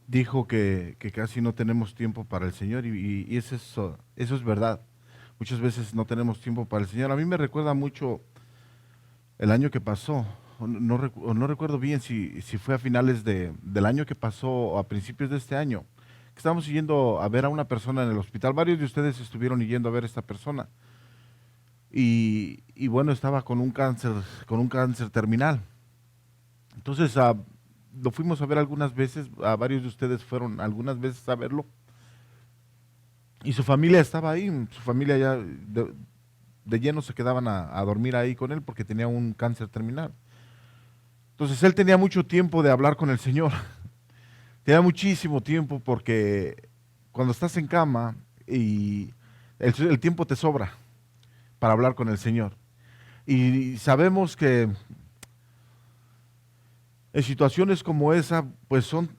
dijo que casi no tenemos tiempo para el Señor y eso es verdad. Muchas veces no tenemos tiempo para el Señor. A mí me recuerda mucho el año que pasó. O no recuerdo bien si fue a finales del año que pasó o a principios de este año. Que estábamos yendo a ver a una persona en el hospital. Varios de ustedes estuvieron yendo a ver a esta persona. Y bueno, estaba con un cáncer terminal. Entonces, lo fuimos a ver algunas veces, a varios de ustedes fueron algunas veces a verlo, y su familia estaba ahí, su familia ya de lleno se quedaban a dormir ahí con él porque tenía un cáncer terminal. Entonces, él tenía mucho tiempo de hablar con el Señor, tenía muchísimo tiempo porque cuando estás en cama y el tiempo te sobra para hablar con el Señor. Y sabemos que en situaciones como esa, pues son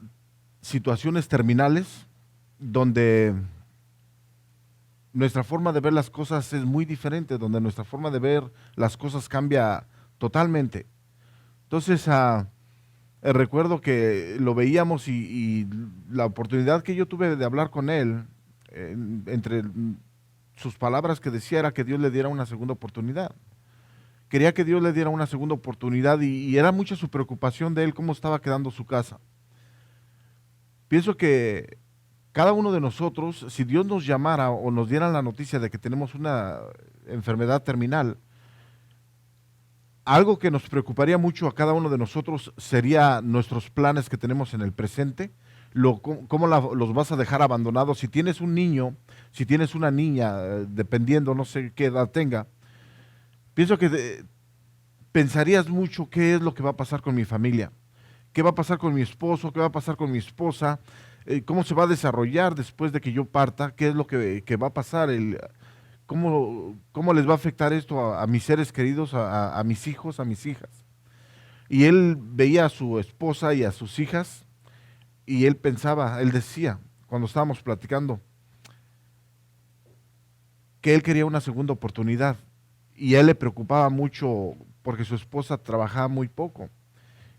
situaciones terminales donde nuestra forma de ver las cosas es muy diferente, donde nuestra forma de ver las cosas cambia totalmente. Entonces, recuerdo que lo veíamos y la oportunidad que yo tuve de hablar con él, entre sus palabras que decía era que Dios le diera una segunda oportunidad. Quería que Dios le diera una segunda oportunidad y era mucha su preocupación de él, cómo estaba quedando su casa. Pienso que cada uno de nosotros, si Dios nos llamara o nos diera la noticia de que tenemos una enfermedad terminal, algo que nos preocuparía mucho a cada uno de nosotros sería nuestros planes que tenemos en el presente, los vas a dejar abandonados. Si tienes un niño, si tienes una niña, dependiendo, no sé qué edad tenga, pienso que pensarías mucho qué es lo que va a pasar con mi familia, qué va a pasar con mi esposo, qué va a pasar con mi esposa, cómo se va a desarrollar después de que yo parta, qué es lo que va a pasar, cómo les va a afectar esto a mis seres queridos, a mis hijos, a mis hijas. Y él veía a su esposa y a sus hijas y él pensaba, él decía, cuando estábamos platicando, que él quería una segunda oportunidad y a él le preocupaba mucho porque su esposa trabajaba muy poco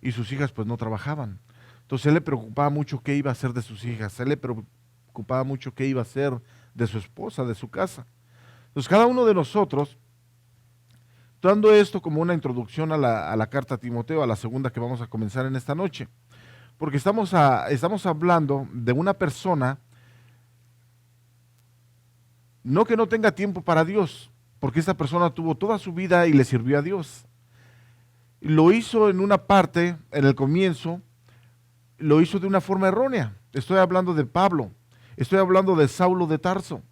y sus hijas pues no trabajaban. Entonces a él le preocupaba mucho qué iba a hacer de sus hijas, a él le preocupaba mucho qué iba a hacer de su esposa, de su casa. Entonces cada uno de nosotros, dando esto como una introducción a la carta a Timoteo, a la segunda que vamos a comenzar en esta noche, porque estamos hablando de una persona, no que no tenga tiempo para Dios, porque esta persona tuvo toda su vida y le sirvió a Dios. Lo hizo en una parte, en el comienzo, lo hizo de una forma errónea. Estoy hablando de Pablo, estoy hablando de Saulo de Tarso.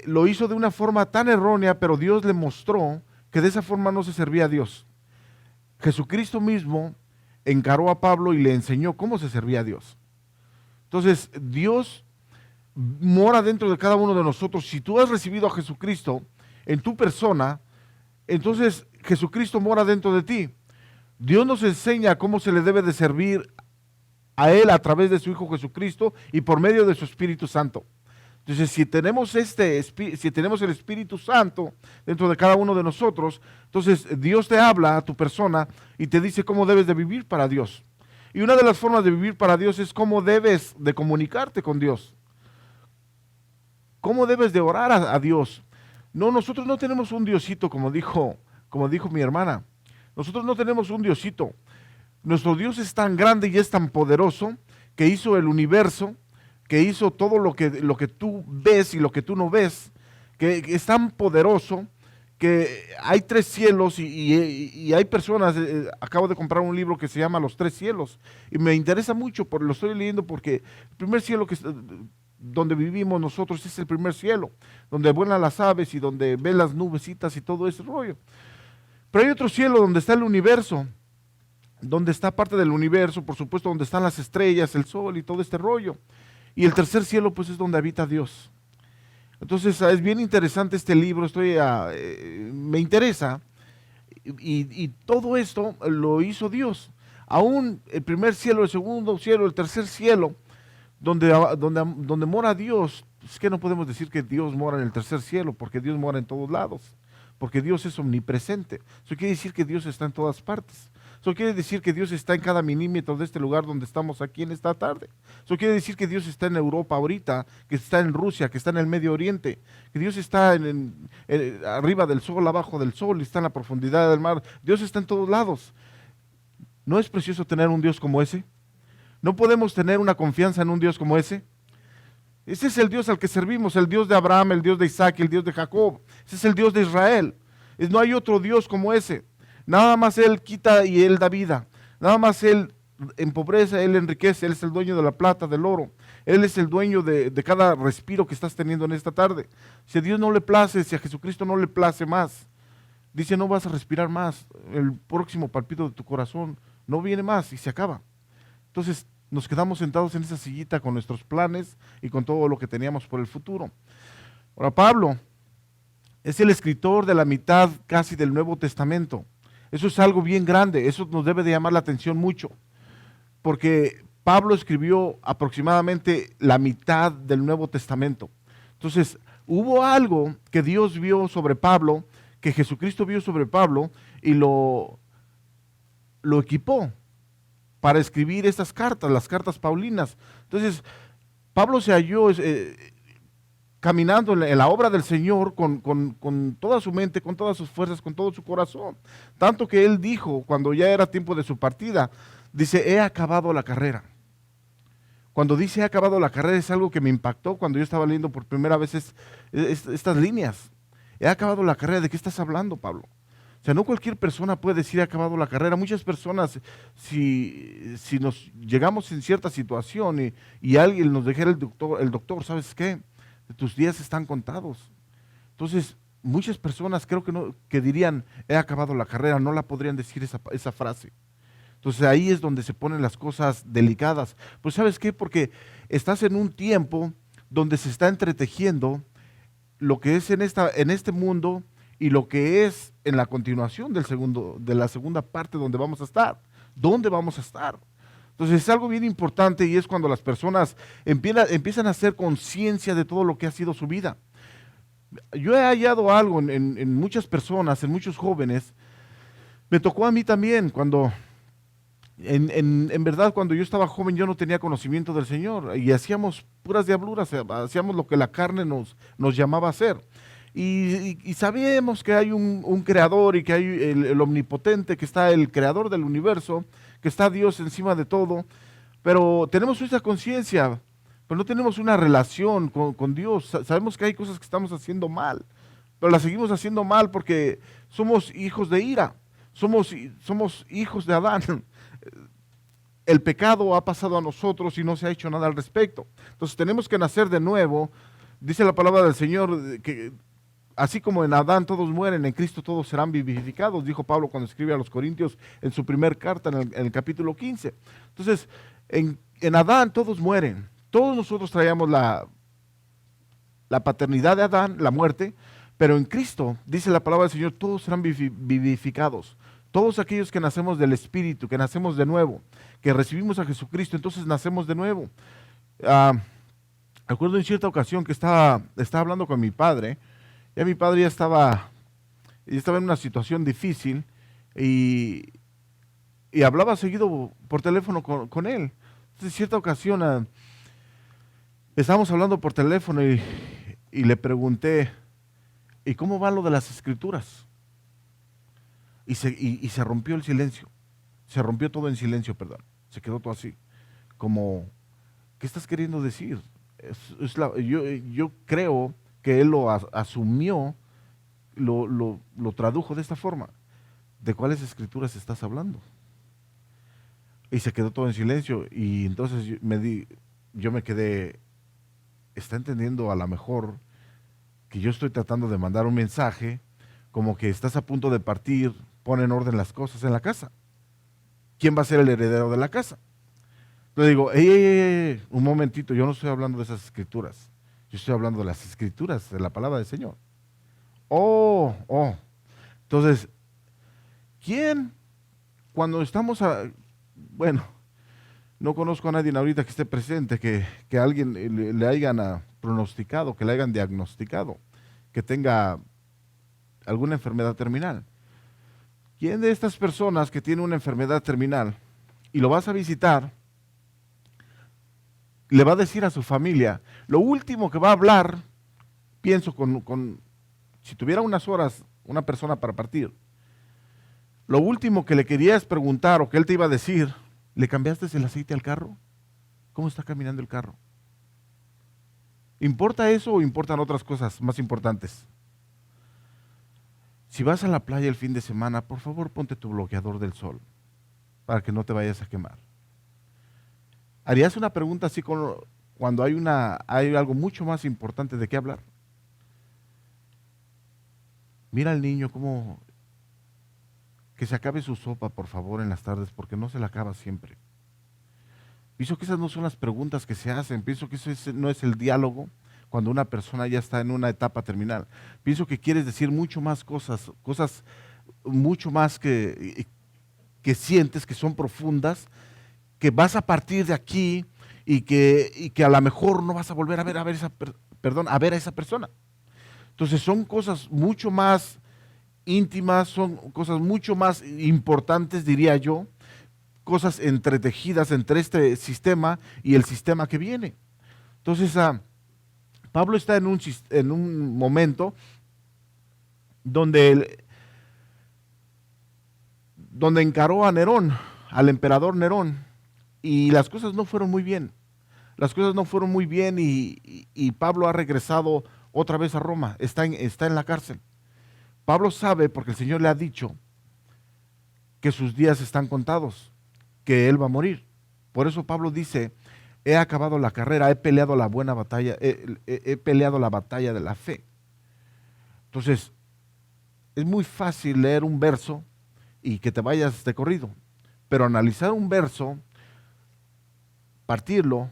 Lo hizo de una forma tan errónea, pero Dios le mostró que de esa forma no se servía a Dios. Jesucristo mismo encaró a Pablo y le enseñó cómo se servía a Dios. Entonces, Dios mora dentro de cada uno de nosotros. Si tú has recibido a Jesucristo en tu persona, entonces Jesucristo mora dentro de ti. Dios nos enseña cómo se le debe de servir a Él a través de su Hijo Jesucristo y por medio de su Espíritu Santo. Entonces, si tenemos el Espíritu Santo dentro de cada uno de nosotros, entonces Dios te habla a tu persona y te dice cómo debes de vivir para Dios. Y una de las formas de vivir para Dios es cómo debes de comunicarte con Dios, cómo debes de orar a Dios. No, nosotros no tenemos un Diosito, como dijo mi hermana. Nosotros no tenemos un Diosito. Nuestro Dios es tan grande y es tan poderoso que hizo el universo, que hizo todo lo que tú ves y lo que tú no ves, que es tan poderoso que hay tres cielos y hay personas, acabo de comprar un libro que se llama Los Tres Cielos y me interesa mucho, lo estoy leyendo porque el primer cielo donde vivimos nosotros es el primer cielo, donde vuelan las aves y donde ven las nubecitas y todo ese rollo. Pero hay otro cielo donde está el universo, donde está parte del universo, por supuesto, donde están las estrellas, el sol y todo este rollo. Y el tercer cielo, pues, es donde habita Dios. Entonces, es bien interesante este libro, me interesa, y todo esto lo hizo Dios. Aún el primer cielo, el segundo cielo, el tercer cielo, donde mora Dios, es que no podemos decir que Dios mora en el tercer cielo, porque Dios mora en todos lados, porque Dios es omnipresente. Eso quiere decir que Dios está en todas partes. Eso quiere decir que Dios está en cada milímetro de este lugar donde estamos aquí en esta tarde. Eso quiere decir que Dios está en Europa ahorita, que está en Rusia, que está en el Medio Oriente, que Dios está arriba del sol, abajo del sol, y está en la profundidad del mar. Dios está en todos lados. ¿No es precioso tener un Dios como ese? ¿No podemos tener una confianza en un Dios como ese? Ese es el Dios al que servimos, el Dios de Abraham, el Dios de Isaac, el Dios de Jacob. Ese es el Dios de Israel. No hay otro Dios como ese. Nada más Él quita y Él da vida. Nada más Él empobrece, Él enriquece. Él es el dueño de la plata, del oro. Él es el dueño de cada respiro que estás teniendo en esta tarde. Si a Dios no le place, si a Jesucristo no le place más, dice, no vas a respirar más. El próximo palpito de tu corazón no viene más y se acaba. Entonces nos quedamos sentados en esa sillita con nuestros planes y con todo lo que teníamos por el futuro. Ahora, Pablo es el escritor de la mitad casi del Nuevo Testamento. Eso es algo bien grande, eso nos debe de llamar la atención mucho, porque Pablo escribió aproximadamente la mitad del Nuevo Testamento. Entonces, hubo algo que Dios vio sobre Pablo, que Jesucristo vio sobre Pablo y lo equipó para escribir estas cartas, las cartas paulinas. Entonces, Pablo se halló caminando en la obra del Señor con toda su mente, con todas sus fuerzas, con todo su corazón. Tanto que él dijo, cuando ya era tiempo de su partida, dice, he acabado la carrera. Cuando dice he acabado la carrera es algo que me impactó cuando yo estaba leyendo por primera vez estas líneas. He acabado la carrera. ¿De qué estás hablando, Pablo? O sea, no cualquier persona puede decir he acabado la carrera. Muchas personas, si nos llegamos en cierta situación y alguien nos dijera el doctor, ¿sabes qué? Tus días están contados. Entonces, muchas personas creo que dirían he acabado la carrera, no la podrían decir esa frase. Entonces ahí es donde se ponen las cosas delicadas. Pues ¿sabes qué? Porque estás en un tiempo donde se está entretejiendo lo que es en este mundo y lo que es en la continuación de la segunda parte donde vamos a estar. ¿Dónde vamos a estar? Entonces es algo bien importante y es cuando las personas empiezan a hacer conciencia de todo lo que ha sido su vida. Yo he hallado algo en muchas personas, en muchos jóvenes. Me tocó a mí también cuando... En verdad, cuando yo estaba joven, yo no tenía conocimiento del Señor y hacíamos puras diabluras, hacíamos lo que la carne nos llamaba a hacer. Y sabíamos que hay un creador y que hay el omnipotente, que está el creador del universo, que está Dios encima de todo, pero tenemos esa conciencia, pero no tenemos una relación con Dios. Sabemos que hay cosas que estamos haciendo mal, pero las seguimos haciendo mal porque somos hijos de ira, somos hijos de Adán. El pecado ha pasado a nosotros y no se ha hecho nada al respecto. Entonces tenemos que nacer de nuevo. Dice la palabra del Señor que así como en Adán todos mueren, en Cristo todos serán vivificados, dijo Pablo cuando escribe a los Corintios en su primer carta en el capítulo 15. Entonces, en Adán todos mueren. Todos nosotros traíamos la paternidad de Adán, la muerte, pero en Cristo, dice la palabra del Señor, todos serán vivificados. Todos aquellos que nacemos del Espíritu, que nacemos de nuevo, que recibimos a Jesucristo, entonces nacemos de nuevo. Recuerdo en cierta ocasión que estaba hablando con mi padre, ya mi padre ya estaba en una situación difícil y hablaba seguido por teléfono con él. Entonces, en cierta ocasión estábamos hablando por teléfono y le pregunté, ¿y cómo va lo de las Escrituras? Y se rompió el silencio, se rompió todo en silencio, perdón, se quedó todo así, como, ¿qué estás queriendo decir? Yo creo que él lo asumió, lo tradujo de esta forma. ¿De cuáles escrituras estás hablando? Y se quedó todo en silencio y entonces yo me quedé, ¿está entendiendo a lo mejor que yo estoy tratando de mandar un mensaje como que estás a punto de partir, pon en orden las cosas en la casa? ¿Quién va a ser el heredero de la casa? Le digo, un momentito, yo no estoy hablando de esas escrituras, yo estoy hablando de las escrituras, de la palabra del Señor. Entonces, ¿quién? Cuando estamos bueno, no conozco a nadie ahorita que esté presente, que alguien le hayan pronosticado, que le hayan diagnosticado, que tenga alguna enfermedad terminal. ¿Quién de estas personas que tiene una enfermedad terminal y lo vas a visitar, le va a decir a su familia, lo último que va a hablar, pienso si tuviera unas horas una persona para partir, lo último que le querías preguntar o que él te iba a decir, ¿le cambiaste el aceite al carro? ¿Cómo está caminando el carro? ¿Importa eso o importan otras cosas más importantes? Si vas a la playa el fin de semana, por favor ponte tu bloqueador del sol para que no te vayas a quemar. ¿Harías una pregunta así cuando hay algo mucho más importante de qué hablar? Mira al niño que se acabe su sopa, por favor, en las tardes, porque no se la acaba siempre. Pienso que esas no son las preguntas que se hacen, pienso que no es el diálogo cuando una persona ya está en una etapa terminal. Pienso que quieres decir mucho más cosas mucho más que sientes, que son profundas, que vas a partir de aquí y que a lo mejor no vas a volver a ver a esa persona. Entonces son cosas mucho más íntimas, son cosas mucho más importantes, diría yo, cosas entretejidas entre este sistema y el sistema que viene. Entonces, Pablo está en un momento donde encaró a Nerón, al emperador Nerón, y las cosas no fueron muy bien. Las cosas no fueron muy bien y Pablo ha regresado otra vez a Roma, está en la cárcel. Pablo sabe, porque el Señor le ha dicho, que sus días están contados, que él va a morir. Por eso Pablo dice, he acabado la carrera, he peleado la buena batalla, he peleado la batalla de la fe. Entonces, es muy fácil leer un verso y que te vayas de corrido, pero analizar un verso, partirlo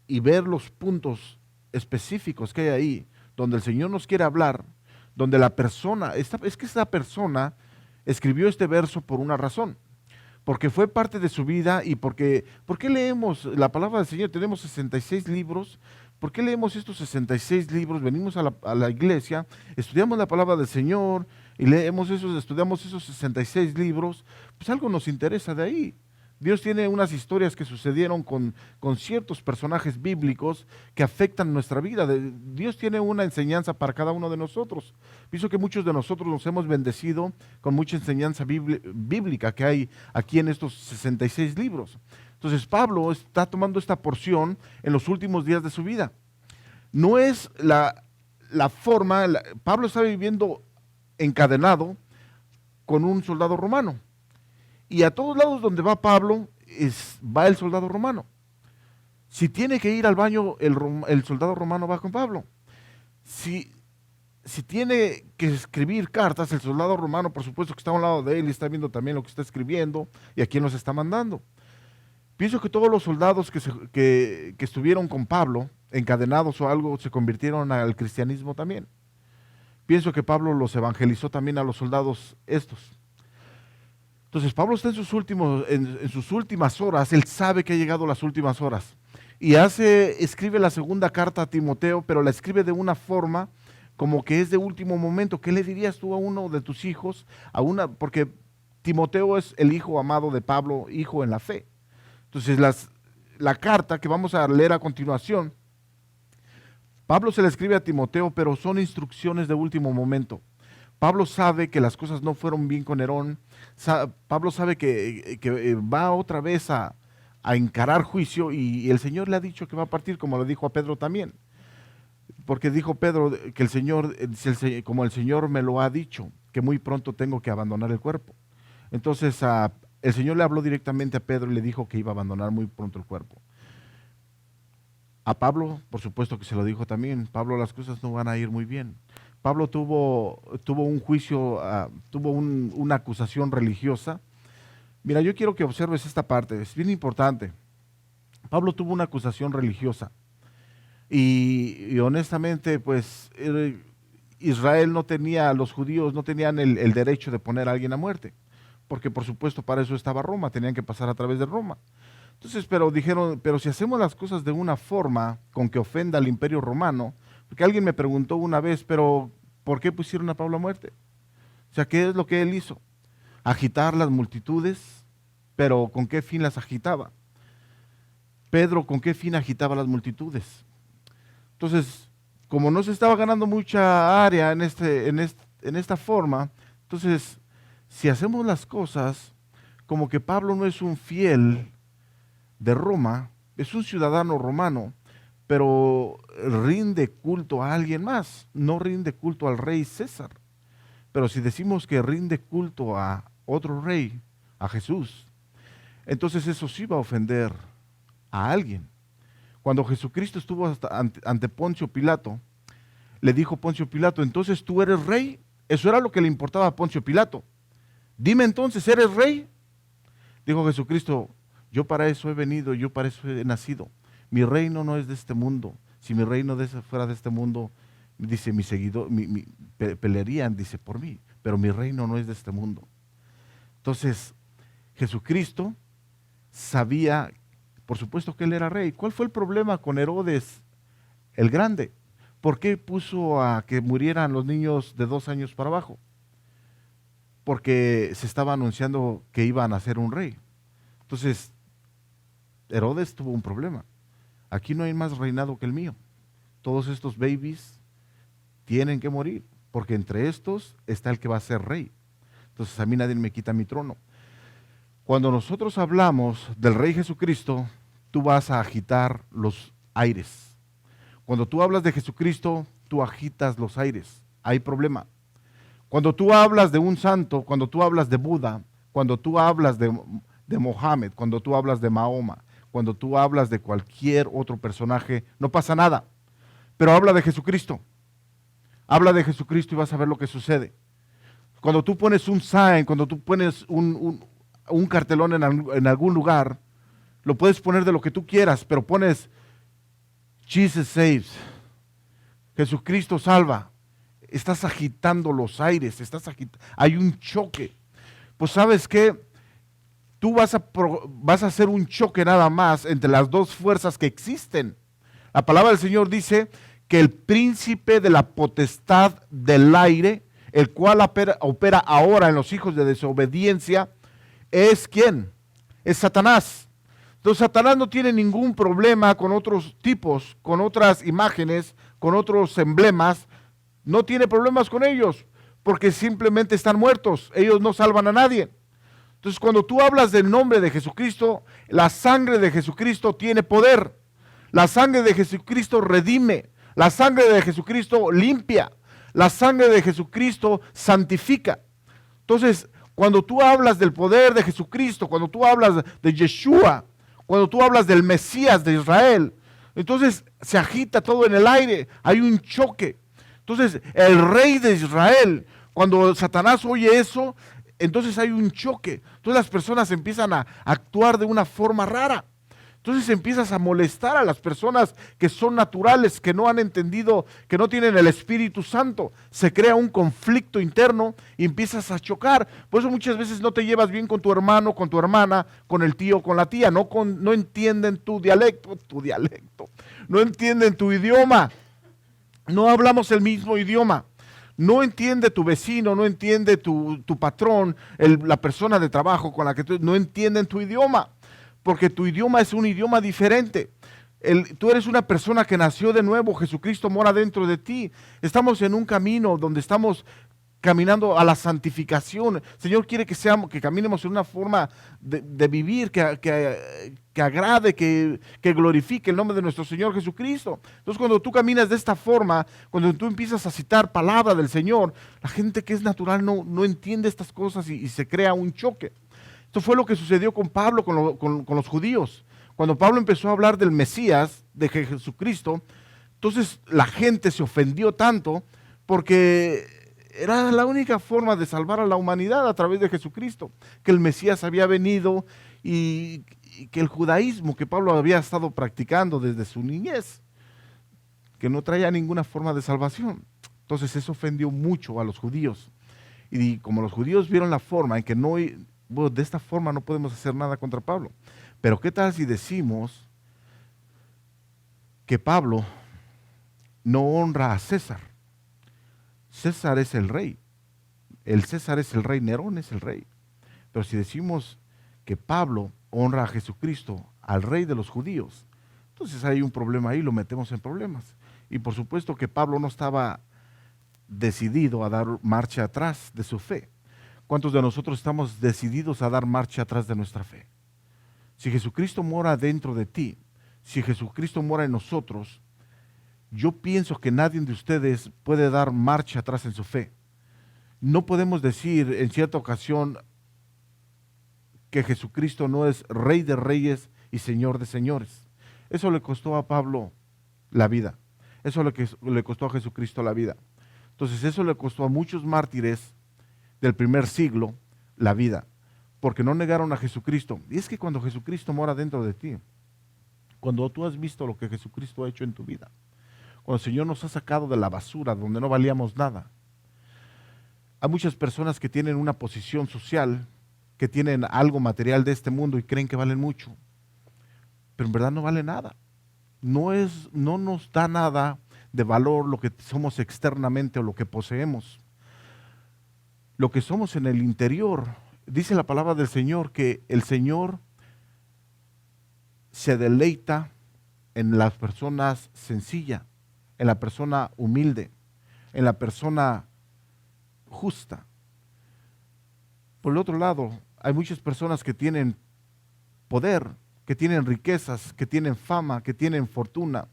y ver los puntos específicos que hay ahí, donde el Señor nos quiere hablar, donde la persona, es que esta persona escribió este verso por una razón, porque fue parte de su vida y ¿por qué leemos la palabra del Señor? Tenemos 66 libros. ¿Por qué leemos estos 66 libros? Venimos a la iglesia, estudiamos la palabra del Señor y estudiamos esos 66 libros, pues algo nos interesa de ahí. Dios tiene unas historias que sucedieron con ciertos personajes bíblicos que afectan nuestra vida. Dios tiene una enseñanza para cada uno de nosotros. Pienso que muchos de nosotros nos hemos bendecido con mucha enseñanza bíblica que hay aquí en estos 66 libros. Entonces Pablo está tomando esta porción en los últimos días de su vida. No es la forma, Pablo está viviendo encadenado con un soldado romano. Y a todos lados donde va Pablo, va el soldado romano. Si tiene que ir al baño, el soldado romano va con Pablo. Si tiene que escribir cartas, el soldado romano, por supuesto que está a un lado de él y está viendo también lo que está escribiendo y a quién los está mandando. Pienso que todos los soldados que estuvieron con Pablo, encadenados o algo, se convirtieron al cristianismo también. Pienso que Pablo los evangelizó también a los soldados estos. Entonces Pablo está en sus últimas horas, él sabe que ha llegado las últimas horas y escribe la segunda carta a Timoteo, pero la escribe de una forma como que es de último momento. ¿Qué le dirías tú a uno de tus hijos? Porque Timoteo es el hijo amado de Pablo, hijo en la fe. Entonces la carta que vamos a leer a continuación, Pablo se la escribe a Timoteo, pero son instrucciones de último momento. Pablo sabe que las cosas no fueron bien con Nerón. Pablo sabe que va otra vez a encarar juicio y el Señor le ha dicho que va a partir, como le dijo a Pedro también. Porque dijo Pedro que el Señor, como el Señor me lo ha dicho, que muy pronto tengo que abandonar el cuerpo. Entonces el Señor le habló directamente a Pedro y le dijo que iba a abandonar muy pronto el cuerpo. A Pablo, por supuesto que se lo dijo también. Pablo, las cosas no van a ir muy bien. Pablo tuvo un juicio, tuvo una acusación religiosa. Mira, yo quiero que observes esta parte, es bien importante. Pablo tuvo una acusación religiosa y honestamente, pues Israel no tenía, los judíos no tenían el derecho de poner a alguien a muerte, porque por supuesto para eso estaba Roma, tenían que pasar a través de Roma. Entonces, pero dijeron, pero si hacemos las cosas de una forma con que ofenda al imperio romano, porque alguien me preguntó una vez, pero ¿por qué pusieron a Pablo a muerte? O sea, ¿qué es lo que él hizo? agitar las multitudes, pero ¿con qué fin las agitaba? Pedro, ¿con qué fin agitaba las multitudes? Entonces, como no se estaba ganando mucha área en esta forma, entonces, si hacemos las cosas como que Pablo no es un fiel de Roma, es un ciudadano romano, pero rinde culto a alguien más, no rinde culto al rey César. Pero si decimos que rinde culto a otro rey, a Jesús, entonces eso sí va a ofender a alguien. Cuando Jesucristo estuvo ante Poncio Pilato, le dijo Poncio Pilato, entonces tú eres rey. Eso era lo que le importaba a Poncio Pilato. Dime entonces, ¿eres rey? Dijo Jesucristo, yo para eso he venido, yo para eso he nacido. Mi reino no es de este mundo. Si mi reino fuera de este mundo, dice mi seguidor, pelearían, dice, por mí. Pero mi reino no es de este mundo. Entonces, Jesucristo sabía, por supuesto que él era rey. ¿Cuál fue el problema con Herodes el Grande? ¿Por qué puso a que murieran los niños de 2 años para abajo? Porque se estaba anunciando que iba a nacer un rey. Entonces, Herodes tuvo un problema. Aquí no hay más reinado que el mío. Todos estos babies tienen que morir, porque entre estos está el que va a ser rey. Entonces a mí nadie me quita mi trono. Cuando nosotros hablamos del Rey Jesucristo, tú vas a agitar los aires. Cuando tú hablas de Jesucristo, tú agitas los aires. Hay problema. Cuando tú hablas de un santo, cuando tú hablas de Buda, cuando tú hablas de Mohammed, cuando tú hablas de Mahoma, cuando tú hablas de cualquier otro personaje, no pasa nada. Pero habla de Jesucristo. Habla de Jesucristo y vas a ver lo que sucede. Cuando tú pones un sign, cuando tú pones un cartelón en algún lugar, lo puedes poner de lo que tú quieras, pero pones Jesus saves, Jesucristo salva. Estás agitando los aires, hay un choque. Pues ¿sabes qué? Tú vas a hacer un choque nada más entre las dos fuerzas que existen. La palabra del Señor dice que el príncipe de la potestad del aire, el cual opera ahora en los hijos de desobediencia, ¿es quién? Es Satanás. Entonces Satanás no tiene ningún problema con otros tipos, con otras imágenes, con otros emblemas. No tiene problemas con ellos, porque simplemente están muertos. Ellos no salvan a nadie. Entonces cuando tú hablas del nombre de Jesucristo, la sangre de Jesucristo tiene poder. La sangre de Jesucristo redime. La sangre de Jesucristo limpia. La sangre de Jesucristo santifica. Entonces, cuando tú hablas del poder de Jesucristo, cuando tú hablas de Yeshua, cuando tú hablas del Mesías de Israel, entonces se agita todo en el aire, hay un choque. Entonces, el rey de Israel, cuando Satanás oye eso, entonces hay un choque. Entonces las personas empiezan a actuar de una forma rara. Entonces empiezas a molestar a las personas que son naturales, que no han entendido, que no tienen el Espíritu Santo. Se crea un conflicto interno y empiezas a chocar. Por eso muchas veces no te llevas bien con tu hermano, con tu hermana, con el tío, con la tía. No entienden tu dialecto. No entienden tu idioma. No hablamos el mismo idioma. No entiende tu vecino, no entiende tu patrón, la persona de trabajo con la que no entienden tu idioma. Porque tu idioma es un idioma diferente. Tú eres una persona que nació de nuevo, Jesucristo mora dentro de ti. Estamos en un camino donde estamos caminando a la santificación. El Señor quiere que caminemos en una forma de vivir que agrade, que glorifique el nombre de nuestro Señor Jesucristo. Entonces cuando tú caminas de esta forma, cuando tú empiezas a citar palabra del Señor, la gente que es natural no entiende estas cosas y se crea un choque. Esto fue lo que sucedió con Pablo, con los judíos. Cuando Pablo empezó a hablar del Mesías, de Jesucristo, entonces la gente se ofendió tanto porque era la única forma de salvar a la humanidad a través de Jesucristo, que el Mesías había venido y que el judaísmo que Pablo había estado practicando desde su niñez, que no traía ninguna forma de salvación. Entonces eso ofendió mucho a los judíos. Y como los judíos vieron la forma en que de esta forma no podemos hacer nada contra Pablo. Pero ¿qué tal si decimos que Pablo no honra a César? César es el rey. El César es el rey, Nerón es el rey. Pero si decimos que Pablo honra a Jesucristo, al rey de los judíos, entonces hay un problema ahí, lo metemos en problemas. Y por supuesto que Pablo no estaba decidido a dar marcha atrás de su fe. ¿Cuántos de nosotros estamos decididos a dar marcha atrás de nuestra fe? Si Jesucristo mora dentro de ti, si Jesucristo mora en nosotros, yo pienso que nadie de ustedes puede dar marcha atrás en su fe. No podemos decir en cierta ocasión que Jesucristo no es Rey de Reyes y Señor de Señores. Eso le costó a Pablo la vida. Eso le costó a Jesucristo la vida. Entonces eso le costó a muchos mártires del primer siglo la vida, porque no negaron a Jesucristo. Y es que cuando Jesucristo mora dentro de ti, cuando tú has visto lo que Jesucristo ha hecho en tu vida, cuando el Señor nos ha sacado de la basura donde no valíamos nada, hay muchas personas que tienen una posición social, que tienen algo material de este mundo y creen que valen mucho, pero en verdad no vale nada. No nos da nada de valor lo que somos externamente o lo que poseemos. Lo que somos en el interior, dice la palabra del Señor, que el Señor se deleita en las personas sencillas, en la persona humilde, en la persona justa. Por el otro lado, hay muchas personas que tienen poder, que tienen riquezas, que tienen fama, que tienen fortuna,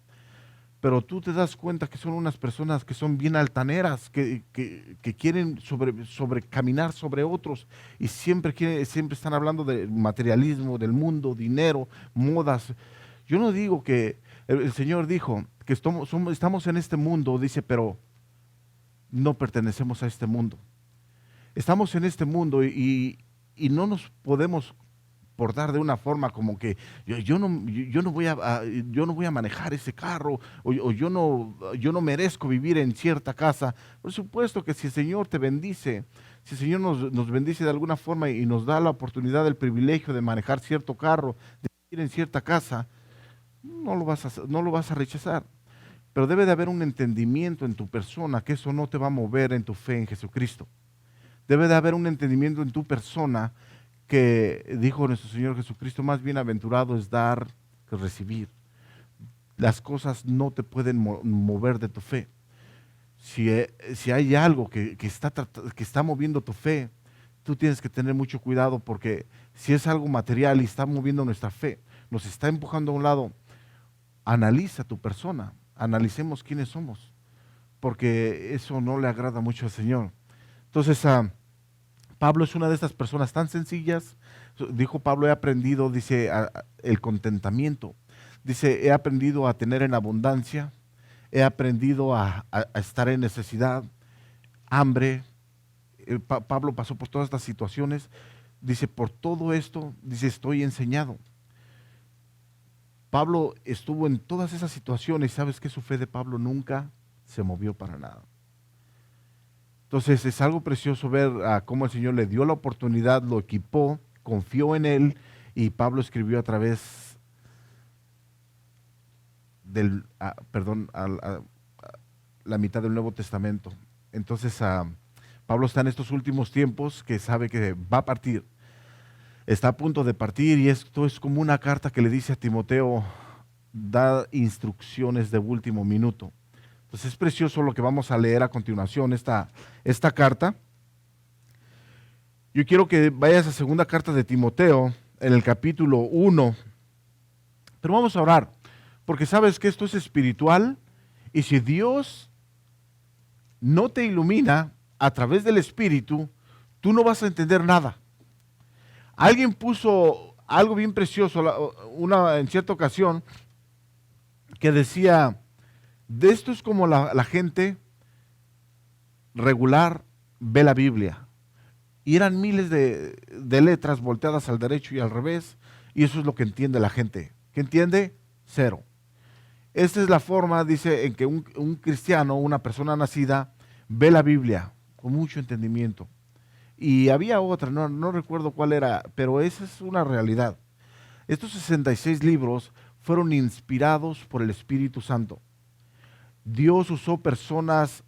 pero tú te das cuenta que son unas personas que son bien altaneras, que quieren caminar sobre otros y siempre están hablando del materialismo, del mundo, dinero, modas. Yo no digo que el Señor dijo que estamos en este mundo, dice, pero no pertenecemos a este mundo. Estamos en este mundo y no nos podemos portar de una forma como que yo no voy a manejar ese carro o yo no merezco vivir en cierta casa. Por supuesto que si el Señor te bendice, si el Señor nos bendice de alguna forma y nos da la oportunidad, el privilegio de manejar cierto carro, de vivir en cierta casa, no lo vas a rechazar. Pero debe de haber un entendimiento en tu persona que eso no te va a mover en tu fe en Jesucristo. Debe de haber un entendimiento en tu persona que dijo nuestro Señor Jesucristo, más bienaventurado es dar que recibir. Las cosas no te pueden mover de tu fe. Si hay algo que está moviendo tu fe, tú tienes que tener mucho cuidado, porque si es algo material y está moviendo nuestra fe, nos está empujando a un lado, analiza tu persona, analicemos quiénes somos, porque eso no le agrada mucho al Señor. Entonces, Pablo es una de estas personas tan sencillas. Dijo Pablo, he aprendido, dice, el contentamiento. Dice, he aprendido a tener en abundancia, he aprendido a estar en necesidad, hambre. Pablo pasó por todas estas situaciones. Dice, por todo esto, dice, estoy enseñado. Pablo estuvo en todas esas situaciones. ¿Sabes qué? Su fe de Pablo nunca se movió para nada. Entonces es algo precioso ver cómo el Señor le dio la oportunidad, lo equipó, confió en él, y Pablo escribió a través la mitad del Nuevo Testamento. Entonces Pablo está en estos últimos tiempos, que sabe que va a partir, está a punto de partir, y esto es como una carta que le dice a Timoteo, da instrucciones de último minuto. Entonces es precioso lo que vamos a leer a continuación, esta carta. Yo quiero que vayas a segunda carta de Timoteo, en el capítulo 1. Pero vamos a orar, porque sabes que esto es espiritual, y si Dios no te ilumina a través del Espíritu, tú no vas a entender nada. Alguien puso algo bien precioso en cierta ocasión, que decía, de esto es como la gente regular ve la Biblia. Y eran miles de letras volteadas al derecho y al revés, y eso es lo que entiende la gente. ¿Qué entiende? Cero. Esta es la forma, dice, en que un cristiano, una persona nacida, ve la Biblia con mucho entendimiento. Y había otra, no recuerdo cuál era, pero esa es una realidad. Estos 66 libros fueron inspirados por el Espíritu Santo. Dios usó personas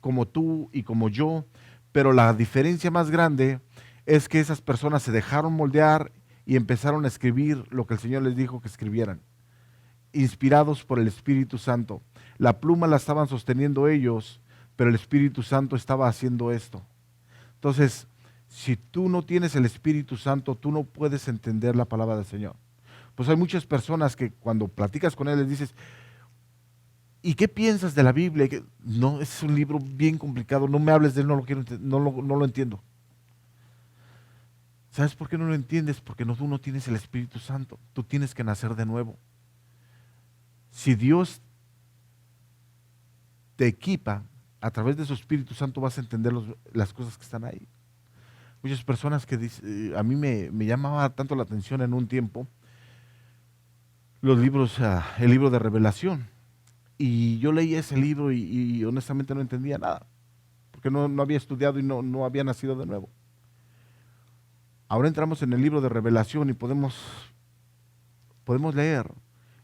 como tú y como yo, pero la diferencia más grande es que esas personas se dejaron moldear y empezaron a escribir lo que el Señor les dijo que escribieran, inspirados por el Espíritu Santo. La pluma la estaban sosteniendo ellos, pero el Espíritu Santo estaba haciendo esto. Entonces, si tú no tienes el Espíritu Santo, tú no puedes entender la palabra del Señor. Pues hay muchas personas que cuando platicas con él les dices, ¿y qué piensas de la Biblia? Y no, es un libro bien complicado, no me hables de él, no lo quiero, no lo entiendo. ¿Sabes por qué no lo entiendes? Porque tú no tienes el Espíritu Santo, tú tienes que nacer de nuevo. Si Dios te equipa, a través de su Espíritu Santo vas a entender las cosas que están ahí. Muchas personas que dicen, a mí me llamaba tanto la atención en un tiempo, los libros, el libro de Revelación. Y yo leí ese libro y honestamente no entendía nada, porque no había estudiado y no había nacido de nuevo. Ahora entramos en el libro de Revelación y podemos leer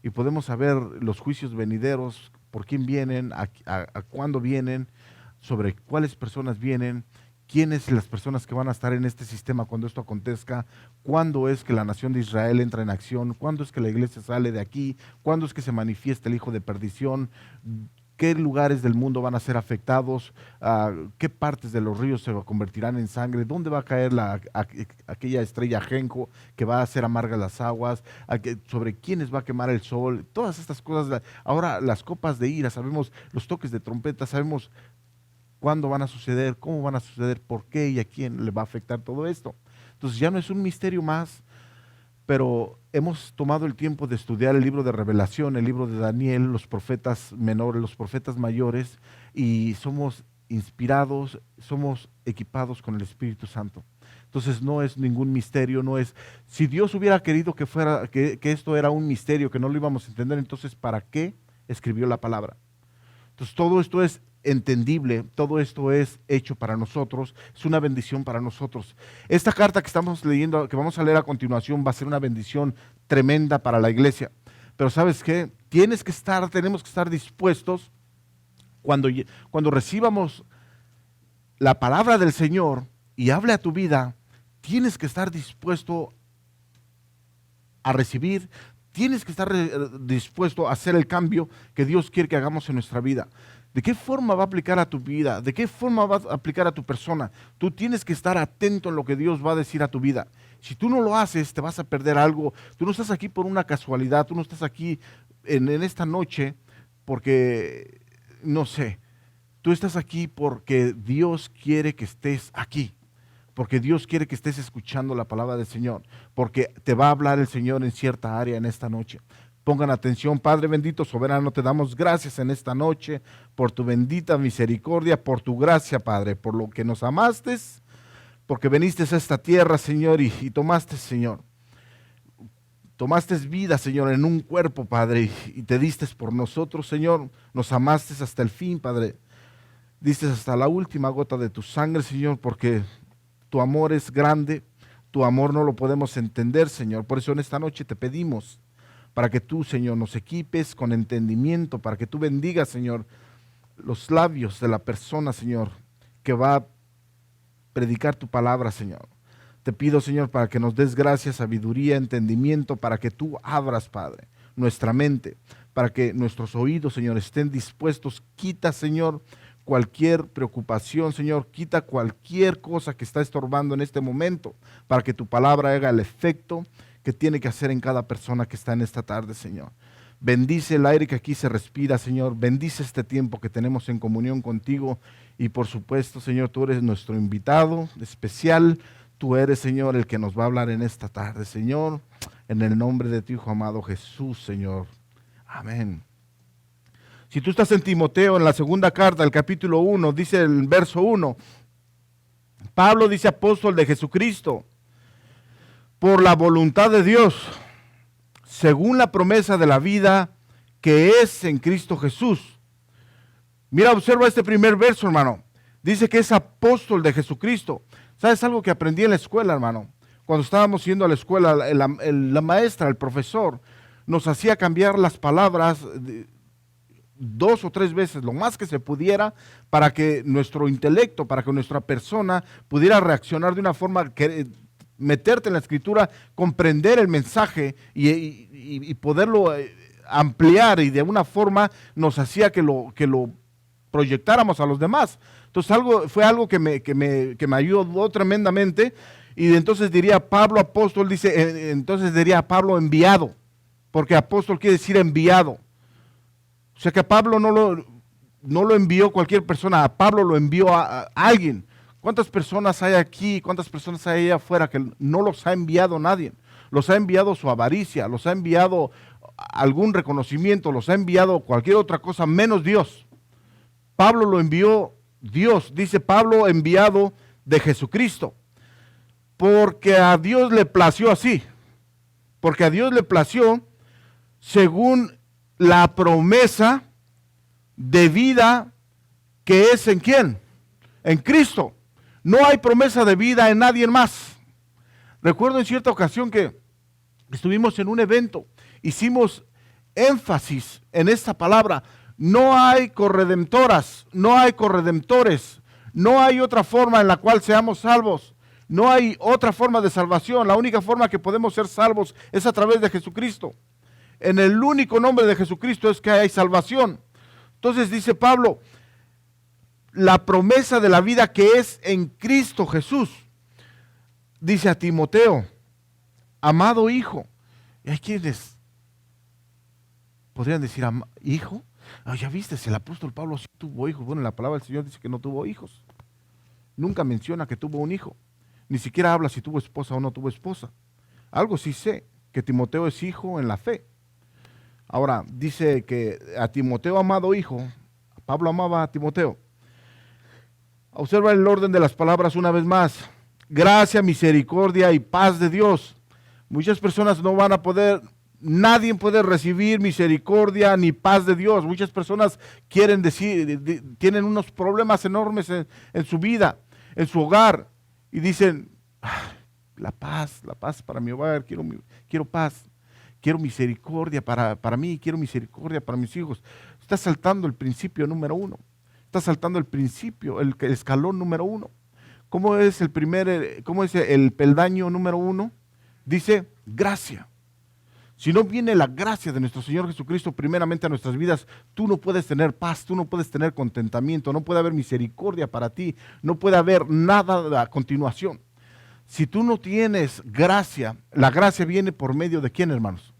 y podemos saber los juicios venideros, por quién vienen, a cuándo vienen, sobre cuáles personas vienen, quiénes las personas que van a estar en este sistema cuando esto acontezca, cuándo es que la nación de Israel entra en acción, cuándo es que la iglesia sale de aquí, cuándo es que se manifiesta el hijo de perdición, qué lugares del mundo van a ser afectados, qué partes de los ríos se convertirán en sangre, dónde va a caer aquella estrella ajenjo que va a hacer amargas las aguas, sobre quiénes va a quemar el sol, todas estas cosas. Ahora las copas de ira, sabemos los toques de trompeta, sabemos cuándo van a suceder, cómo van a suceder, por qué y a quién le va a afectar todo esto. Entonces ya no es un misterio más, pero hemos tomado el tiempo de estudiar el libro de Revelación, el libro de Daniel, los profetas menores, los profetas mayores, y somos inspirados, somos equipados con el Espíritu Santo. Entonces no es ningún misterio, no es, si Dios hubiera querido que esto era un misterio, que no lo íbamos a entender, entonces ¿para qué escribió la palabra? Entonces todo esto es entendible, todo esto es hecho para nosotros, es una bendición para nosotros. Esta carta que estamos leyendo, que vamos a leer a continuación, va a ser una bendición tremenda para la iglesia. Pero ¿sabes qué? Tenemos que estar dispuestos cuando recibamos la palabra del Señor y hable a tu vida, tienes que estar dispuesto a recibir, tienes que estar dispuesto a hacer el cambio que Dios quiere que hagamos en nuestra vida. ¿De qué forma va a aplicar a tu vida? ¿De qué forma va a aplicar a tu persona? Tú tienes que estar atento en lo que Dios va a decir a tu vida. Si tú no lo haces, te vas a perder algo. Tú no estás aquí por una casualidad, tú no estás aquí en esta noche porque, no sé, tú estás aquí porque Dios quiere que estés aquí. Porque Dios quiere que estés escuchando la palabra del Señor. Porque te va a hablar el Señor en cierta área en esta noche. Pongan atención, Padre bendito, soberano, te damos gracias en esta noche por tu bendita misericordia, por tu gracia, Padre, por lo que nos amaste, porque viniste a esta tierra, Señor, y tomaste, Señor, tomaste vida, Señor, en un cuerpo, Padre, y te diste por nosotros, Señor, nos amaste hasta el fin, Padre, diste hasta la última gota de tu sangre, Señor, porque tu amor es grande, tu amor no lo podemos entender, Señor, por eso en esta noche te pedimos, para que tú, Señor, nos equipes con entendimiento, para que tú bendigas, Señor, los labios de la persona, Señor, que va a predicar tu palabra, Señor. Te pido, Señor, para que nos des gracia, sabiduría, entendimiento, para que tú abras, Padre, nuestra mente, para que nuestros oídos, Señor, estén dispuestos. Quita, Señor, cualquier preocupación, Señor, quita cualquier cosa que está estorbando en este momento, para que tu palabra haga el efecto que tiene que hacer en cada persona que está en esta tarde, Señor. Bendice el aire que aquí se respira, Señor. Bendice este tiempo que tenemos en comunión contigo. Y por supuesto, Señor, tú eres nuestro invitado especial. Tú eres, Señor, el que nos va a hablar en esta tarde, Señor. En el nombre de tu Hijo amado Jesús, Señor. Amén. Si tú estás en Timoteo, en la segunda carta, el capítulo 1, dice el verso 1. Pablo dice apóstol de Jesucristo, por la voluntad de Dios, según la promesa de la vida que es en Cristo Jesús. Mira, observa este primer verso, hermano. Dice que es apóstol de Jesucristo. ¿Sabes algo que aprendí en la escuela, hermano? Cuando estábamos yendo a la escuela, la maestra, el profesor, nos hacía cambiar las palabras 2 o 3 veces, lo más que se pudiera, para que nuestro intelecto, para que nuestra persona pudiera reaccionar de una forma que meterte en la escritura, comprender el mensaje y poderlo ampliar, y de una forma nos hacía que lo proyectáramos a los demás. Entonces fue algo que me ayudó tremendamente. Y entonces diría Pablo apóstol, entonces diría Pablo enviado, porque apóstol quiere decir enviado. O sea que a Pablo no lo envió cualquier persona, a Pablo lo envió a alguien. ¿Cuántas personas hay aquí, cuántas personas hay allá afuera que no los ha enviado nadie? Los ha enviado su avaricia, los ha enviado algún reconocimiento, los ha enviado cualquier otra cosa menos Dios. Pablo lo envió Dios, dice Pablo, enviado de Jesucristo, porque a Dios le plació así, porque a Dios le plació según la promesa de vida que es ¿en quién? En Cristo. No hay promesa de vida en nadie más. Recuerdo en cierta ocasión que estuvimos en un evento, hicimos énfasis en esta palabra. No hay corredentoras, no hay corredentores, no hay otra forma en la cual seamos salvos. No hay otra forma de salvación. La única forma que podemos ser salvos es a través de Jesucristo. En el único nombre de Jesucristo es que hay salvación. Entonces dice Pablo, la promesa de la vida que es en Cristo Jesús. Dice a Timoteo, amado hijo. Y hay quienes podrían decir, ¿hijo? Ya viste, el apóstol Pablo sí tuvo hijos. Bueno, la palabra del Señor dice que no tuvo hijos. Nunca menciona que tuvo un hijo. Ni siquiera habla si tuvo esposa o no tuvo esposa. Algo sí sé, que Timoteo es hijo en la fe. Ahora, dice que a Timoteo, amado hijo, Pablo amaba a Timoteo. Observa el orden de las palabras una vez más. Gracia, misericordia y paz de Dios. Muchas personas no van a poder, nadie puede recibir misericordia ni paz de Dios. Muchas personas quieren decir, tienen unos problemas enormes en su vida, en su hogar, y dicen, la paz para mi hogar, quiero paz. Quiero misericordia para mí, quiero misericordia para mis hijos. Está saltando el principio número 1. Está saltando el principio, el escalón número 1. ¿Cómo es el peldaño número 1? Dice gracia. Si no viene la gracia de nuestro Señor Jesucristo primeramente a nuestras vidas, tú no puedes tener paz, tú no puedes tener contentamiento, no puede haber misericordia para ti, no puede haber nada a continuación. Si tú no tienes gracia, la gracia viene por medio de ¿quién, hermanos?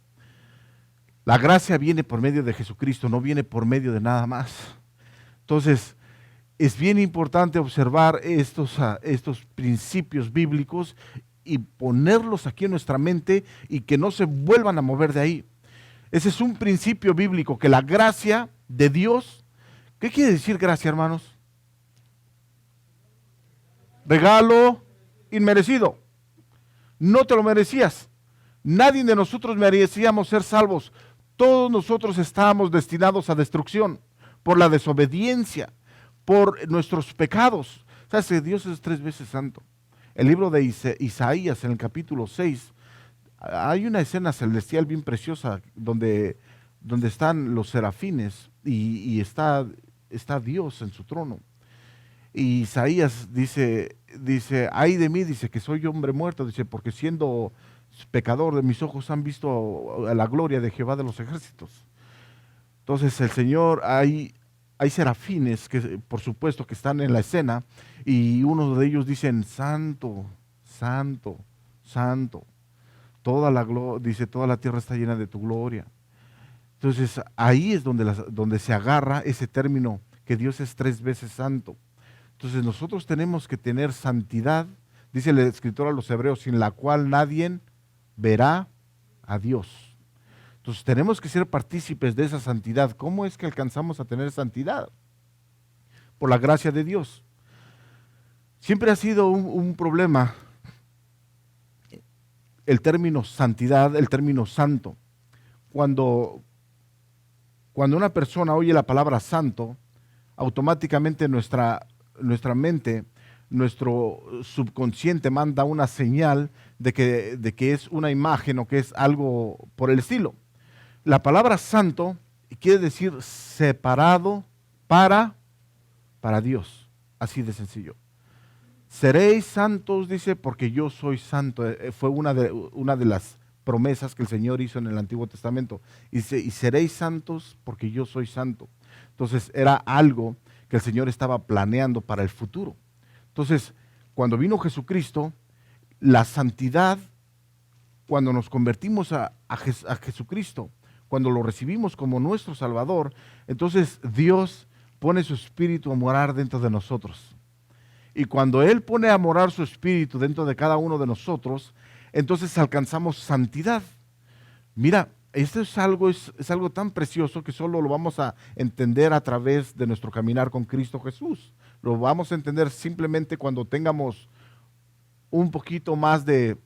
La gracia viene por medio de Jesucristo, no viene por medio de nada más. Entonces, es bien importante observar estos principios bíblicos y ponerlos aquí en nuestra mente y que no se vuelvan a mover de ahí. Ese es un principio bíblico, que la gracia de Dios, ¿qué quiere decir gracia, hermanos? Regalo inmerecido. No te lo merecías. Nadie de nosotros merecíamos ser salvos. Todos nosotros estábamos destinados a destrucción por la desobediencia, por nuestros pecados. ¿Sabes que Dios es 3 veces santo? El libro de Isaías, en el capítulo 6, hay una escena celestial bien preciosa donde están los serafines y está Dios en su trono. Y Isaías dice, ay de mí, dice que soy hombre muerto, dice, porque siendo pecador de mis ojos han visto a la gloria de Jehová de los ejércitos. Entonces el Señor, hay serafines que por supuesto que están en la escena, y uno de ellos dicen, santo, santo, santo, dice, toda la tierra está llena de tu gloria. Entonces ahí es donde se agarra ese término, que Dios es 3 veces santo. Entonces nosotros tenemos que tener santidad, dice el escritor a los hebreos, sin la cual nadie verá a Dios. Entonces tenemos que ser partícipes de esa santidad. ¿Cómo es que alcanzamos a tener santidad? Por la gracia de Dios. Siempre ha sido un problema el término santidad, el término santo. Cuando una persona oye la palabra santo, automáticamente nuestra mente, nuestro subconsciente manda una señal de que es una imagen o que es algo por el estilo. La palabra santo quiere decir separado para Dios. Así de sencillo. Seréis santos, dice, porque yo soy santo. Fue una de las promesas que el Señor hizo en el Antiguo Testamento. Y seréis santos porque yo soy santo. Entonces era algo que el Señor estaba planeando para el futuro. Entonces, cuando vino Jesucristo, la santidad, cuando nos convertimos a Jesucristo, cuando lo recibimos como nuestro Salvador, entonces Dios pone su Espíritu a morar dentro de nosotros. Y cuando Él pone a morar su Espíritu dentro de cada uno de nosotros, entonces alcanzamos santidad. Mira, esto es algo tan precioso que solo lo vamos a entender a través de nuestro caminar con Cristo Jesús. Lo vamos a entender simplemente cuando tengamos un poquito más de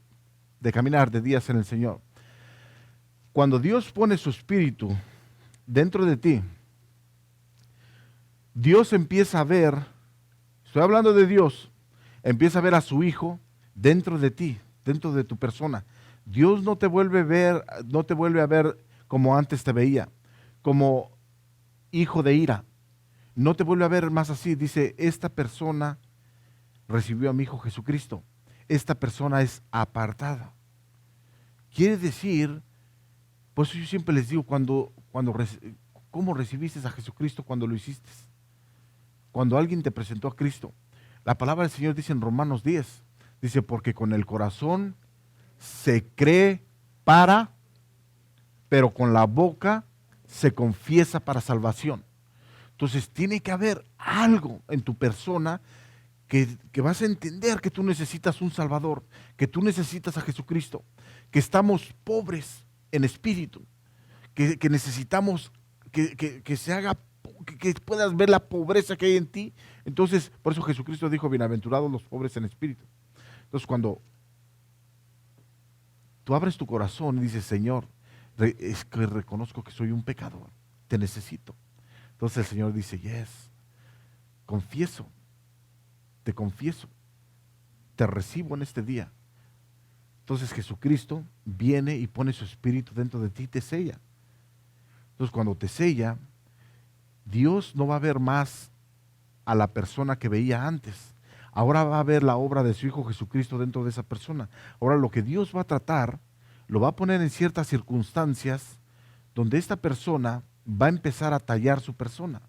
caminar, de días en el Señor. Cuando Dios pone su Espíritu dentro de ti, Dios empieza a ver, estoy hablando de Dios, empieza a ver a su Hijo dentro de ti, dentro de tu persona. Dios no te vuelve a ver como antes te veía, como hijo de ira. No te vuelve a ver más así. Dice, esta persona recibió a mi Hijo Jesucristo. Esta persona es apartada. Quiere decir, pues yo siempre les digo, ¿cómo recibiste a Jesucristo cuando lo hiciste? Cuando alguien te presentó a Cristo. La palabra del Señor dice en Romanos 10, dice, porque con el corazón se cree pero con la boca se confiesa para salvación. Entonces tiene que haber algo en tu persona que vas a entender que tú necesitas un Salvador, que tú necesitas a Jesucristo, que estamos pobres en espíritu, que necesitamos que se haga, que puedas ver la pobreza que hay en ti. Entonces, por eso Jesucristo dijo, bienaventurados los pobres en espíritu. Entonces, cuando tú abres tu corazón y dices, Señor, es que reconozco que soy un pecador, te necesito. Entonces el Señor dice, yes, te confieso, te recibo en este día. Entonces Jesucristo viene y pone su Espíritu dentro de ti y te sella. Entonces cuando te sella, Dios no va a ver más a la persona que veía antes. Ahora va a ver la obra de su Hijo Jesucristo dentro de esa persona. Ahora lo que Dios va a tratar, lo va a poner en ciertas circunstancias donde esta persona va a empezar a tallar su persona.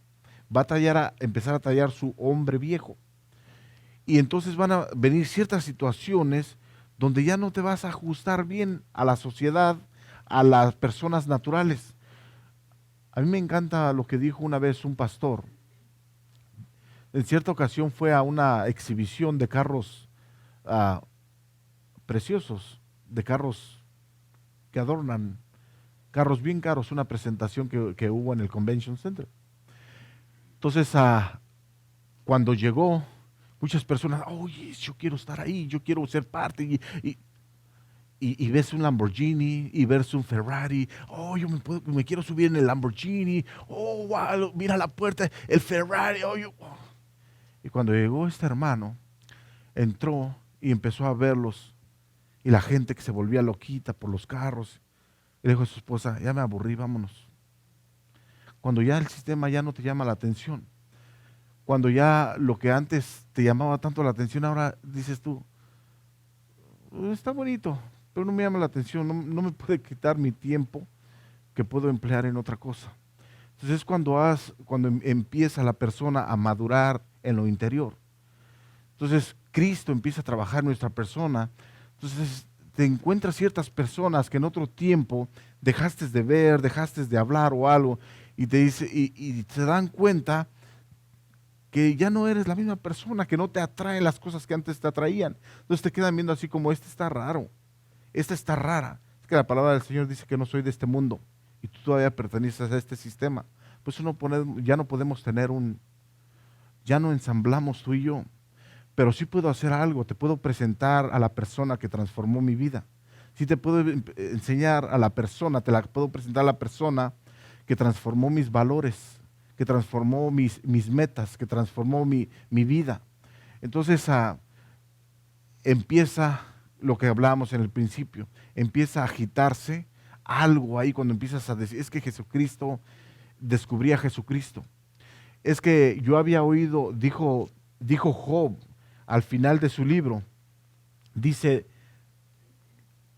Va a empezar a tallar su hombre viejo. Y entonces van a venir ciertas situaciones donde ya no te vas a ajustar bien a la sociedad, a las personas naturales. A mí me encanta lo que dijo una vez un pastor. En cierta ocasión fue a una exhibición de carros preciosos, de carros que adornan, carros bien caros, una presentación que hubo en el Convention Center. Entonces, cuando llegó, muchas personas, oye, yo quiero estar ahí, yo quiero ser parte, y ves un Lamborghini, y ves un Ferrari, oh, yo me quiero subir en el Lamborghini, oh, wow, mira la puerta, el Ferrari, oh, Y cuando llegó este hermano, entró y empezó a verlos, y la gente que se volvía loquita por los carros, y le dijo a su esposa, ya me aburrí, vámonos. Cuando ya el sistema ya no te llama la atención, cuando ya lo que antes te llamaba tanto la atención, ahora dices tú, está bonito, pero no me llama la atención, no me puede quitar mi tiempo que puedo emplear en otra cosa. Entonces es cuando empieza la persona a madurar en lo interior. Entonces Cristo empieza a trabajar en nuestra persona. Entonces te encuentras ciertas personas que en otro tiempo dejaste de ver, dejaste de hablar o algo, y te dice, y se dan cuenta que ya no eres la misma persona, que no te atraen las cosas que antes te atraían. Entonces te quedan viendo así como, este está raro, esta está rara. Es que la palabra del Señor dice que no soy de este mundo y tú todavía perteneces a este sistema. Pues ya no podemos tener ya no ensamblamos tú y yo, pero sí puedo hacer algo, te puedo presentar a la persona que transformó mi vida. Sí te puedo enseñar a la persona, te la puedo presentar a la persona que transformó mis valores, que transformó mis metas, que transformó mi vida. Entonces empieza lo que hablábamos en el principio, empieza a agitarse algo ahí cuando empiezas a decir, es que Jesucristo descubrí a Jesucristo. Es que yo había oído, dijo Job al final de su libro, dice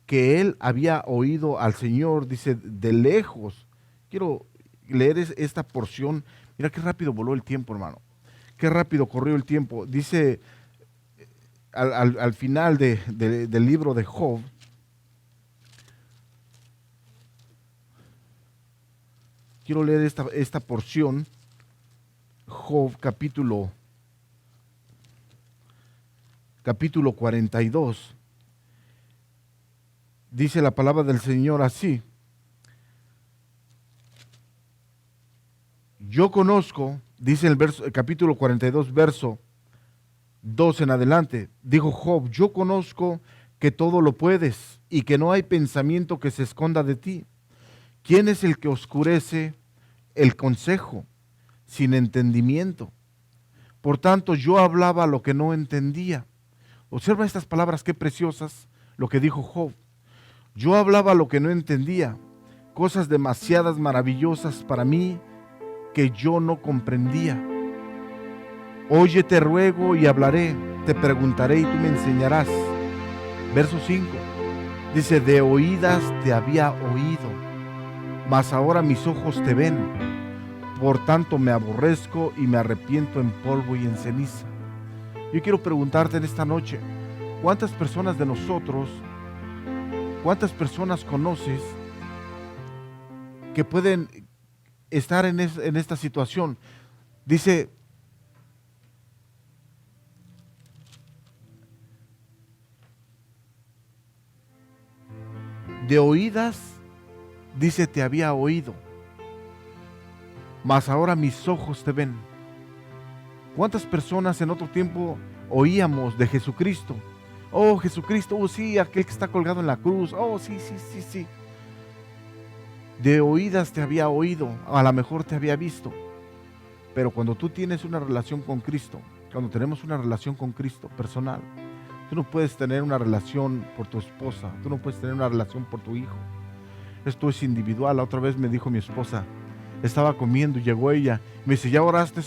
que él había oído al Señor, dice, de lejos. Quiero leer esta porción. Mira qué rápido voló el tiempo, hermano. Qué rápido corrió el tiempo. Dice al final del libro de Job, quiero leer esta porción. Job capítulo 42. Dice la palabra del Señor así: yo conozco, dice el capítulo 42, verso 2 en adelante, dijo Job, yo conozco que todo lo puedes y que no hay pensamiento que se esconda de ti. ¿Quién es el que oscurece el consejo sin entendimiento? Por tanto, yo hablaba lo que no entendía. Observa estas palabras, qué preciosas, lo que dijo Job. Yo hablaba lo que no entendía, cosas demasiadas maravillosas para mí que yo no comprendía. Oye, te ruego y hablaré, te preguntaré y tú me enseñarás. Verso 5, dice, de oídas te había oído, mas ahora mis ojos te ven. Por tanto me aborrezco y me arrepiento en polvo y en ceniza. Yo quiero preguntarte en esta noche, ¿cuántas personas de nosotros, cuántas personas conoces que pueden estar en esta situación? Dice, de oídas, dice, te había oído, mas ahora mis ojos te ven. ¿Cuántas personas en otro tiempo oíamos de Jesucristo? Oh, Jesucristo, oh sí, aquel que está colgado en la cruz, oh sí, sí, sí, sí. De oídas te había oído, a lo mejor te había visto, pero cuando tú tienes una relación con Cristo, cuando tenemos una relación con Cristo personal, tú no puedes tener una relación por tu esposa, tú no puedes tener una relación por tu hijo. Esto es individual. La otra vez me dijo mi esposa, estaba comiendo y llegó ella, me dice, ¿ya oraste?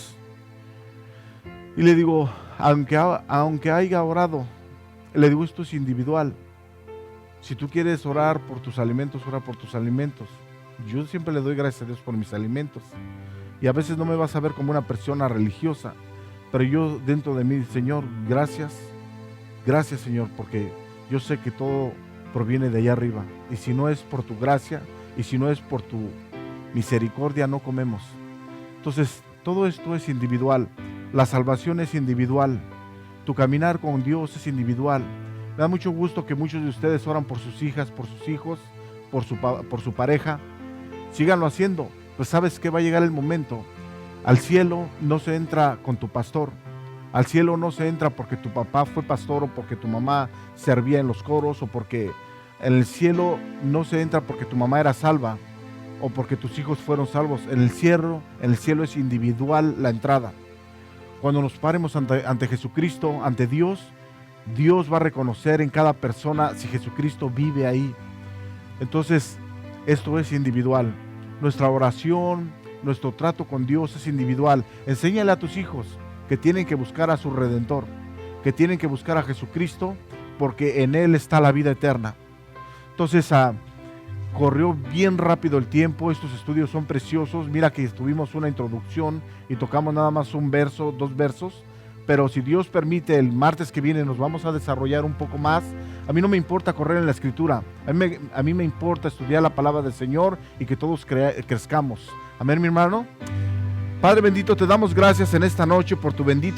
Y le digo, aunque haya orado, le digo, esto es individual. Si tú quieres orar por tus alimentos, ora por tus alimentos. Yo siempre le doy gracias a Dios por mis alimentos. Y a veces no me vas a ver como una persona religiosa, pero yo dentro de mí, Señor, gracias Señor, porque yo sé que todo proviene de allá arriba. Y si no es por tu gracia, y si no es por tu misericordia, no comemos. Entonces, todo esto es individual. La salvación es individual. Tu caminar con Dios es individual. Me da mucho gusto que muchos de ustedes oran por sus hijas, por sus hijos, por su pareja. Síganlo haciendo. Pues sabes que va a llegar el momento. Al cielo no se entra con tu pastor. Al cielo no se entra porque tu papá fue pastor o porque tu mamá servía en los coros, o porque en el cielo no se entra porque tu mamá era salva o porque tus hijos fueron salvos. En el cielo es individual la entrada. Cuando nos paremos ante Jesucristo, ante Dios, Dios va a reconocer en cada persona si Jesucristo vive ahí. Entonces, esto es individual. Nuestra oración, nuestro trato con Dios es individual. Enséñale a tus hijos que tienen que buscar a su Redentor, que tienen que buscar a Jesucristo, porque en Él está la vida eterna. Entonces, corrió bien rápido el tiempo. Estos estudios son preciosos. Mira que tuvimos una introducción y tocamos nada más un verso, 2 versos, pero si Dios permite, el martes que viene nos vamos a desarrollar un poco más. A mí no me importa correr en la Escritura, a mí me importa estudiar la palabra del Señor y que todos crezcamos. Amén, mi hermano. Padre bendito, te damos gracias en esta noche por tu bendita